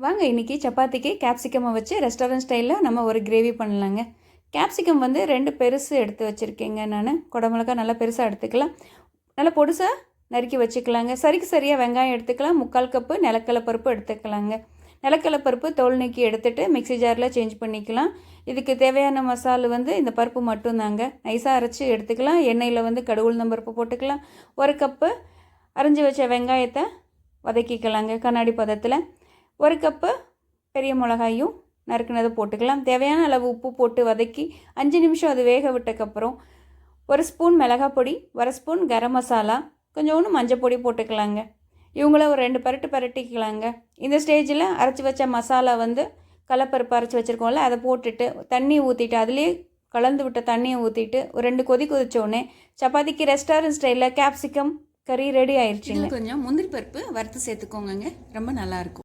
வாங்க இன்றைக்கி சப்பாத்திக்கு கேப்சிகமை வச்சு ரெஸ்டாரண்ட் ஸ்டைலில் நம்ம ஒரு கிரேவி பண்ணலாங்க. கேப்சிகம் வந்து 2 பெருசு எடுத்து வச்சுருக்கேங்க. நான் குடமிளகா நல்லா பெருசாக எடுத்துக்கலாம், நல்லா பொடுசாக நறுக்கி வச்சுக்கலாங்க. சரியாக வெங்காயம் எடுத்துக்கலாம், 3/4 கப்பு நிலக்கடலை பருப்பு எடுத்துக்கலாங்க. நிலக்கடலை பருப்பு தோல் நீக்கி எடுத்துகிட்டு மிக்ஸி ஜாரில் சேஞ்ச் பண்ணிக்கலாம். இதுக்கு தேவையான மசாலா வந்து இந்த பருப்பு மட்டும்தாங்க. நைஸாக அரைச்சி எடுத்துக்கலாம். எண்ணெயில் வந்து கடுகு உளுந்தம் பருப்பு போட்டுக்கலாம். 1 கப்பு அரைஞ்சி வச்ச வெங்காயத்தை வதக்கிக்கலாங்க கண்ணாடி பதத்தில். 1 கப்பு பெரிய மிளகாயும் நறுக்குனதை போட்டுக்கலாம். தேவையான அளவு உப்பு போட்டு வதக்கி 5 நிமிஷம் அது வேக விட்டக்கப்புறம் 1 ஸ்பூன் மிளகாய் பொடி, 1 ஸ்பூன் கரம் மசாலா, கொஞ்சோண்டு மஞ்சள் பொடி போட்டுக்கலாங்க. இவங்கள ஒரு 2 பரட்டிக்கலாங்க. இந்த ஸ்டேஜில் அரைச்சி வச்ச மசாலா வந்து கடலப்பருப்பு அரைச்சி வச்சுருக்கோம்ல, அதை போட்டுட்டு தண்ணி ஊற்றிட்டு அதுலேயே கலந்து விட்ட தண்ணியை ஊற்றிட்டு ஒரு 2 கொதி கொதிச்சோடனே சப்பாத்திக்கு ரெஸ்டாரண்ட் ஸ்டைலில் கேப்சிகம் கறி ரெடி ஆயிடுச்சுங்க. கொஞ்சம் முந்திரி பருப்பு வறுத்து சேர்த்துக்கோங்க, ரொம்ப நல்லாயிருக்கும்.